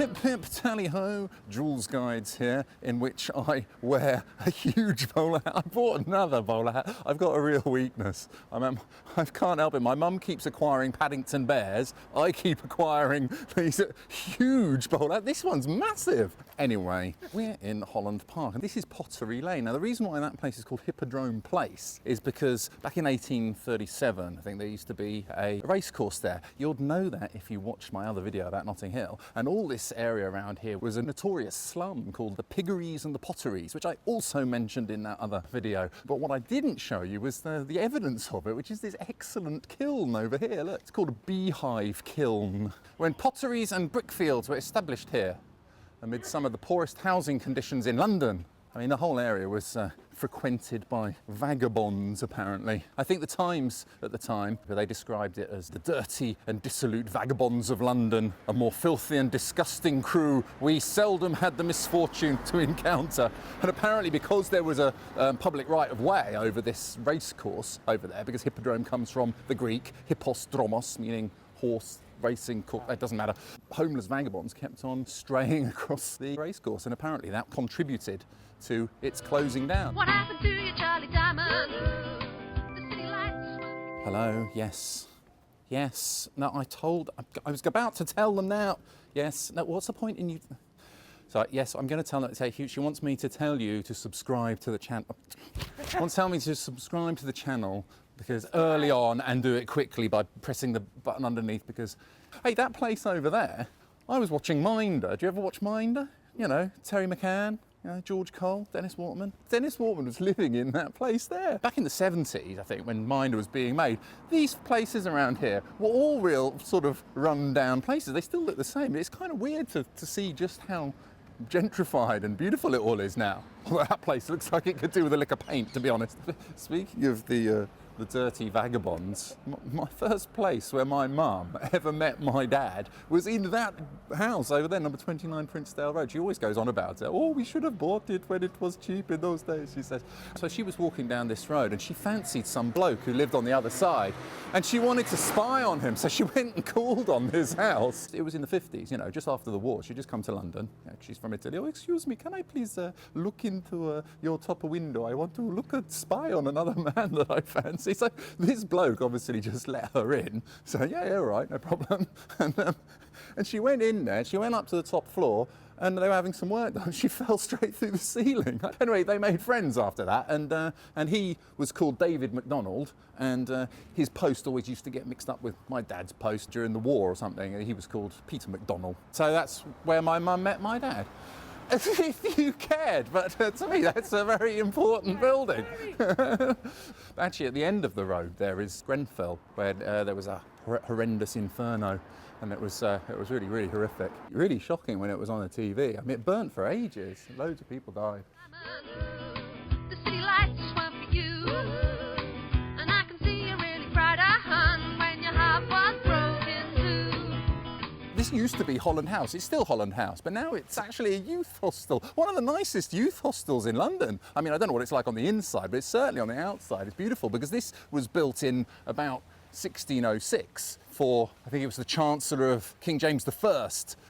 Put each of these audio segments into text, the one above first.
Pip pip tally ho, Jules Guides here, in which I wear a huge bowler hat. I bought another bowler hat. I've got a real weakness. I can't help it. My mum keeps acquiring Paddington Bears. I keep acquiring these huge bowler hats. This one's massive. Anyway, we're in Holland Park, and this is Pottery Lane. Now, the reason why that place is called Hippodrome Place is because back in 1837, I think there used to be a racecourse there. You'd know that if you watched my other video about Notting Hill. And all this area around here was a notorious slum called the Piggeries and the Potteries, which I also mentioned in that other video. But what I didn't show you was the evidence of it, which is this excellent kiln over here. Look, it's called a beehive kiln. When potteries and brickfields were established here, amid some of the poorest housing conditions in London. I mean, the whole area was frequented by vagabonds, apparently. I think the Times at the time, they described it as the dirty and dissolute vagabonds of London, a more filthy and disgusting crew we seldom had the misfortune to encounter. And apparently because there was a public right of way over this racecourse over there, because hippodrome comes from the Greek hippos dromos, meaning horse, racing, it doesn't matter. Homeless vagabonds kept on straying across the racecourse, and apparently that contributed to its closing down. What happened to you, Charlie Diamond? The city lights. Hello, yes. Yes. No, I was about to tell them now. Yes. No, what's the point in you? So, yes, I'm going to tell them. She wants me to tell you to subscribe to the channel. She wants to tell me to subscribe to the channel because early on, and do it quickly by pressing the button underneath, because, hey, that place over there, I was watching Minder. Do you ever watch Minder? You know, Terry McCann, you know, George Cole, Dennis Waterman. Dennis Waterman was living in that place there. Back in the 70s, I think, when Minder was being made, these places around here were all real sort of run-down places. They still look the same. It's kind of weird to see just how gentrified and beautiful it all is now. Although that place looks like it could do with a lick of paint, to be honest. Speaking of the dirty vagabonds, my first place where my mum ever met my dad was in that house over there, number 29 Princedale Road. She always goes on about it. Oh, we should have bought it when it was cheap in those days, she says. So she was walking down this road and she fancied some bloke who lived on the other side, and she wanted to spy on him, so she went and called on his house. It was in the 50s, you know, just after the war. She'd just come to London. She's from Italy. Oh, excuse me, can I please look into your top window? I want to spy on another man that I fancy. So this bloke obviously just let her in. So yeah, all right, no problem. And she went in there, she went up to the top floor, and they were having some work done. She fell straight through the ceiling. Anyway, they made friends after that, and he was called David MacDonald, and his post always used to get mixed up with my dad's post during the war or something. He was called Peter MacDonald. So that's where my mum met my dad. If you cared, but to me that's a very important building. Actually, at the end of the road there is Grenfell, where there was a horrendous inferno, and it was really, really horrific. Really shocking when it was on the TV. I mean, it burnt for ages. Loads of people died. The city lights were for you, and I can see a really bright eye when your heart was broken too. This used to be Holland House. It's still Holland House, but now it's actually a youth hostel. One of the nicest youth hostels in London. I mean, I don't know what it's like on the inside, but it's certainly on the outside. It's beautiful because this was built in about 1606 for, I think it was the Chancellor of King James I.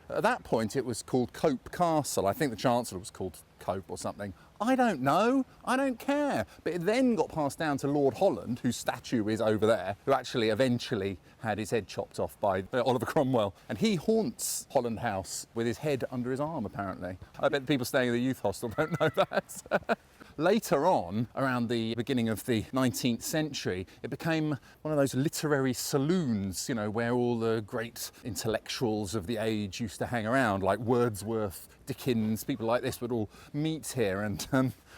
At that point, it was called Cope Castle. I think the Chancellor was called Cope or something. I don't know. I don't care. But it then got passed down to Lord Holland, whose statue is over there, who actually eventually had his head chopped off by Oliver Cromwell. And he haunts Holland House with his head under his arm, apparently. I bet the people staying in the youth hostel don't know that. Later on, around the beginning of the 19th century, it became one of those literary saloons, you know, where all the great intellectuals of the age used to hang around, like Wordsworth, Dickens, people like this would all meet here. And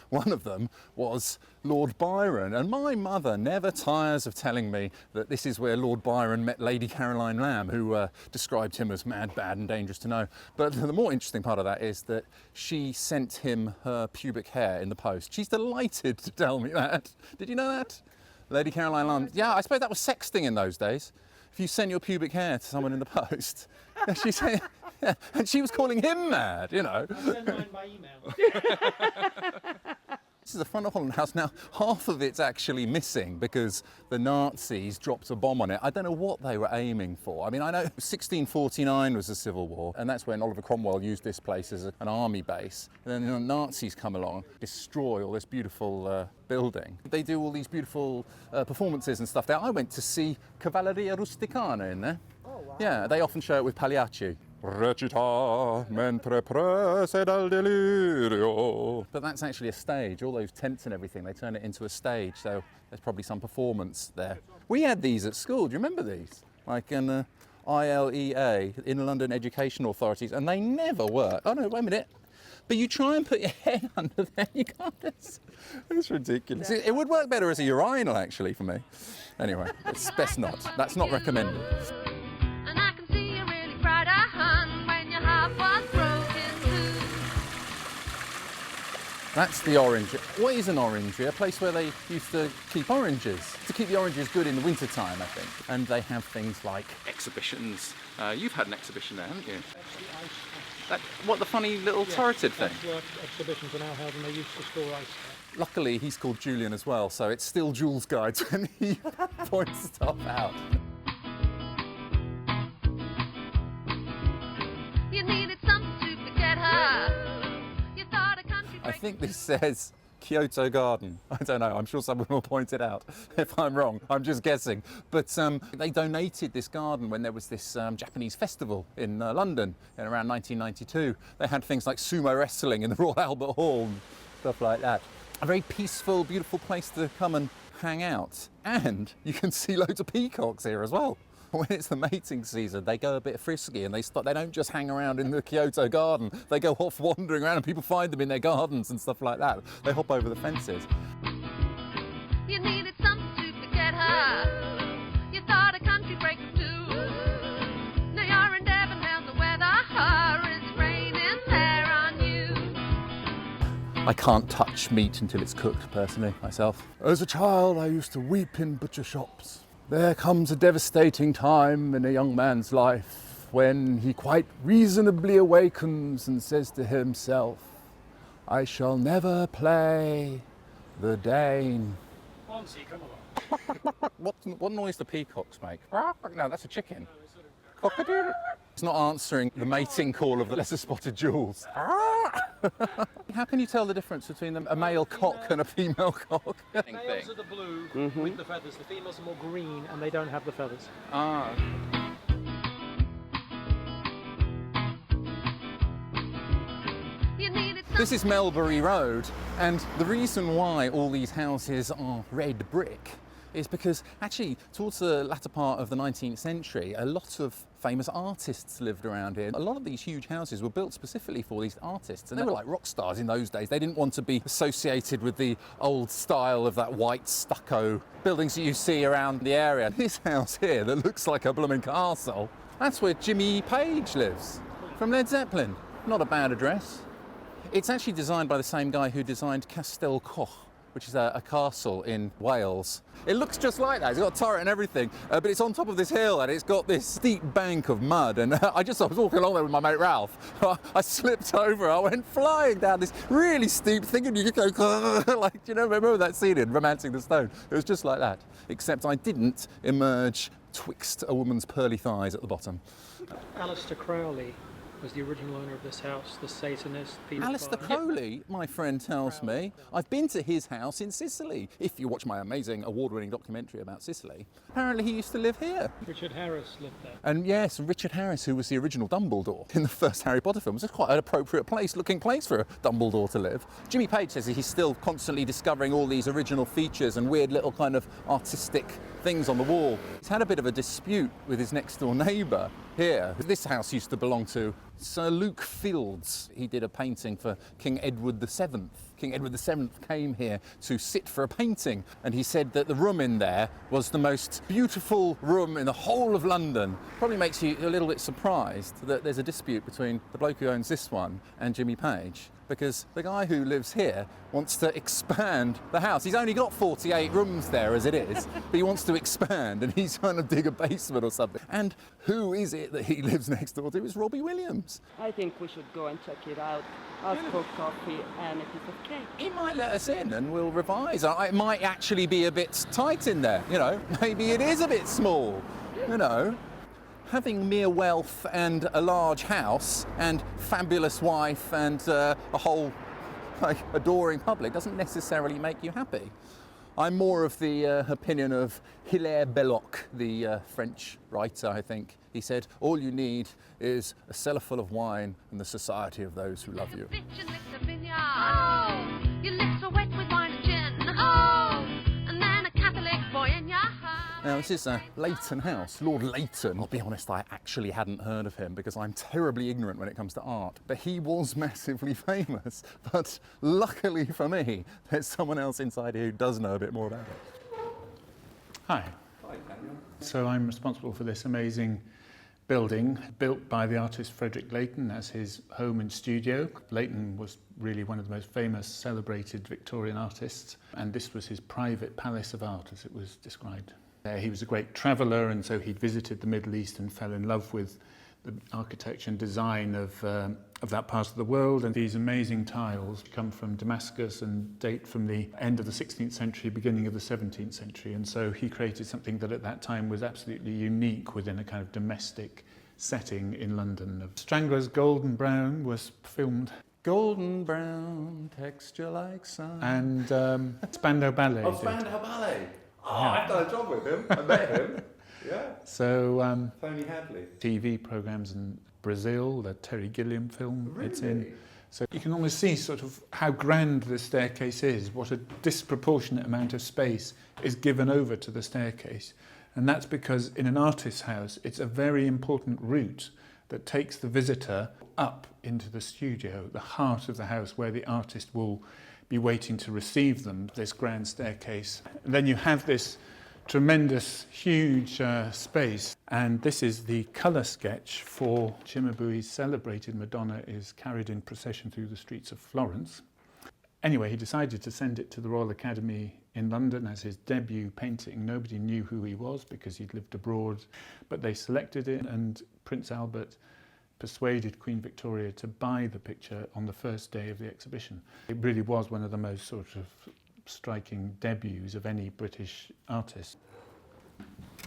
one of them was Lord Byron. And my mother never tires of telling me that this is where Lord Byron met Lady Caroline Lamb, who described him as mad, bad and dangerous to know. But the more interesting part of that is that she sent him her pubic hair in the post. She's delighted to tell me that. Did you know that? Lady Caroline Lamb. Yeah, I suppose that was sexting in those days. If you sent your pubic hair to someone in the post. She said, yeah, and she was calling him mad, you know. I sent mine by email. This is the front of Holland House. Now, half of it's actually missing because the Nazis dropped a bomb on it. I don't know what they were aiming for. I mean, I know 1649 was the Civil War, and that's when Oliver Cromwell used this place as an army base. And then the Nazis come along, destroy all this beautiful building. They do all these beautiful performances and stuff there. I went to see Cavalleria Rusticana in there. Oh, wow. Yeah, they often show it with Pagliacci. Recita mentre prese dal delirio. But that's actually a stage. All those tents and everything, they turn it into a stage. So there's probably some performance there. We had these at school. Do you remember these? Like an ILEA, in London Education Authorities, and they never work. Oh no, wait a minute. But you try and put your head under there, you can't. It's ridiculous. It would work better as a urinal, actually, for me. Anyway, it's best not. That's not recommended. And I can see you really proud, when your heart was broken too. That's the orangery. What is an orangery? A place where they used to keep oranges. To keep the oranges good in the winter time, I think. And they have things like exhibitions. You've had an exhibition there, haven't you? What, the funny little turreted thing? That's what exhibitions are now held, and they used to store ice. Luckily, he's called Julian as well, so it's still Jules' guides when he points stuff out. You needed something to forget her. You thought a country I think this says Kyoto Garden. I don't know, I'm sure someone will point it out if I'm wrong. I'm just guessing. But they donated this garden when there was this Japanese festival in London in around 1992. They had things like sumo wrestling in the Royal Albert Hall and stuff like that. A very peaceful, beautiful place to come and hang out. And you can see loads of peacocks here as well. When it's the mating season, they go a bit frisky and they don't just hang around in the Kyoto Garden. They go off wandering around and people find them in their gardens and stuff like that. They hop over the fences. You needed something to forget her. You thought a country break too. Now you're in Devon, how's the weather? It's raining there on you. I can't touch meat until it's cooked, personally, myself. As a child, I used to weep in butcher shops. There comes a devastating time in a young man's life when he quite reasonably awakens and says to himself, I shall never play the Dane. Fonzie, come along. What noise do peacocks make? No, that's a chicken. Cock-a-doodle. It's not answering the mating call of the lesser spotted Jules. How can you tell the difference between a male cock and a female cock? Males are the blue with the feathers. The females are more green, and they don't have the feathers. Ah. You needed This is Melbury Road, and the reason why all these houses are red brick is because actually towards the latter part of the 19th century a lot of famous artists lived around here. A lot of these huge houses were built specifically for these artists, and they were like rock stars in those days. They didn't want to be associated with the old style of that white stucco buildings that you see around the area. This house here that looks like a blooming castle, that's where Jimmy Page lives from Led Zeppelin. Not a bad address. It's actually designed by the same guy who designed Castell Coch, which is a castle in Wales. It looks just like that. It's got a turret and everything, but it's on top of this hill and it's got this steep bank of mud. And I was walking along there with my mate Ralph. I slipped over. I went flying down this really steep thing, and you could go like, you know, remember that scene in Romancing the Stone? It was just like that, except I didn't emerge twixt a woman's pearly thighs at the bottom. Alistair Crowley was the original owner of this house, the Satanist. Alistair Crowley, my friend tells me. I've been to his house in Sicily. If you watch my amazing award-winning documentary about Sicily, apparently he used to live here. Richard Harris lived there. And yes, Richard Harris, who was the original Dumbledore in the first Harry Potter film, was quite an appropriate looking place for a Dumbledore to live. Jimmy Page says he's still constantly discovering all these original features and weird little kind of artistic things on the wall. He's had a bit of a dispute with his next door neighbour here. This house used to belong to Sir Luke Fields. He did a painting for King Edward VII. King Edward VII came here to sit for a painting, and he said that the room in there was the most beautiful room in the whole of London. Probably makes you a little bit surprised that there's a dispute between the bloke who owns this one and Jimmy Page, because the guy who lives here wants to expand the house. He's only got 48 rooms there as it is, but he wants to expand, and he's trying to dig a basement or something. And who is it that he lives next door to? It's Robbie Williams. museums. I think we should go and check it out. Ask for coffee and a piece of cake. He might let us in and we'll revise. It might actually be a bit tight in there, you know. Maybe it is a bit small, you know. Having mere wealth and a large house and fabulous wife and a whole adoring public doesn't necessarily make you happy. I'm more of the opinion of Hilaire Belloc, the French writer, I think. He said, all you need is a cellar full of wine and the society of those who love you. Bitch and lick the vineyard. Oh, your lips are wet with wine and gin. Oh, and then a Catholic boy in your heart. Now, this is Leighton House, Lord Leighton. I'll be honest, I actually hadn't heard of him because I'm terribly ignorant when it comes to art. But he was massively famous. But luckily for me, there's someone else inside here who does know a bit more about it. Hi. Hi, Daniel. So I'm responsible for this amazing building built by the artist Frederick Leighton as his home and studio. Leighton was really one of the most famous, celebrated Victorian artists, and this was his private palace of art, as it was described. He was a great traveller, and so he'd visited the Middle East and fell in love with the architecture and design of that part of the world. And these amazing tiles come from Damascus and date from the end of the 16th century, beginning of the 17th century. And so he created something that at that time was absolutely unique within a kind of domestic setting in London. Strangler's Golden Brown was filmed. Golden brown, texture like sun. And Spandau Ballet. Oh, did. Spandau Ballet. Oh, I've done a job with him. I met him. Yeah. So Tony Hadley. TV programmes in Brazil, the Terry Gilliam film it's in. Really? So you can almost see sort of how grand the staircase is, what a disproportionate amount of space is given over to the staircase. And that's because in an artist's house, it's a very important route that takes the visitor up into the studio, the heart of the house where the artist will be waiting to receive them, this grand staircase. And then you have this tremendous, huge space. And this is the colour sketch for Cimabue's celebrated Madonna is carried in procession through the streets of Florence. Anyway, he decided to send it to the Royal Academy in London as his debut painting. Nobody knew who he was because he'd lived abroad, but they selected it, and Prince Albert persuaded Queen Victoria to buy the picture on the first day of the exhibition. It really was one of the most sort of striking debuts of any British artist.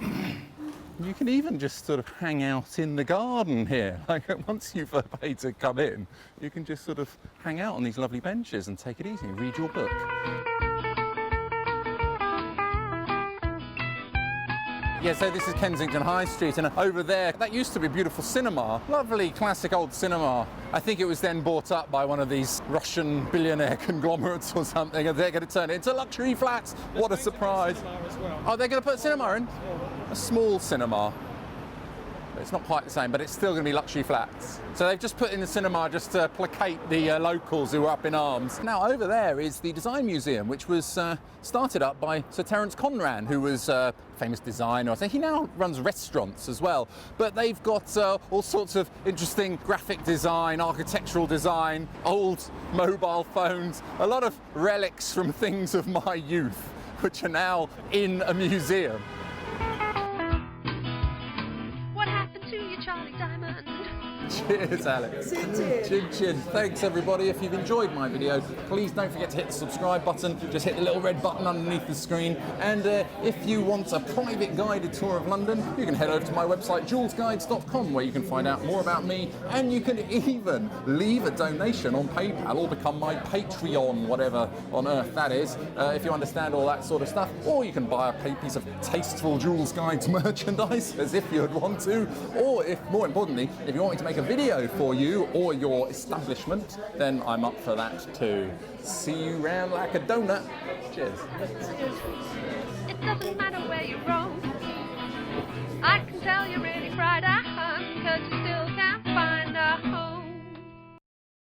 You can even just sort of hang out in the garden here. Like once you've paid to come in, you can just sort of hang out on these lovely benches and take it easy and read your book. Yeah, so this is Kensington High Street, and over there, that used to be a beautiful cinema. Lovely classic old cinema. I think it was then bought up by one of these Russian billionaire conglomerates or something, and they're going to turn it into luxury flats. What a surprise. Oh, they're going to put cinema in? A small cinema. It's not quite the same, but it's still going to be luxury flats. So they've just put in the cinema just to placate the locals who are up in arms. Now over there is the Design Museum, which was started up by Sir Terence Conran, who was a famous designer. I think he now runs restaurants as well. But they've got all sorts of interesting graphic design, architectural design, old mobile phones, a lot of relics from things of my youth, which are now in a museum. Charlie Diamond. Cheers, Alex. Chin chin. Thanks, everybody. If you've enjoyed my video, please don't forget to hit the subscribe button. Just hit the little red button underneath the screen. And if you want a private guided tour of London, you can head over to my website, julesguides.com, where you can find out more about me. And you can even leave a donation on PayPal or become my Patreon, whatever on earth that is, if you understand all that sort of stuff. Or you can buy a piece of tasteful Jules Guides merchandise, as if you'd want to. Or, if more importantly, if you want me to make a video for you or your establishment, then I'm up for that too. See you round like a donut. Cheers. It doesn't matter where you roam. I can tell you're really fried.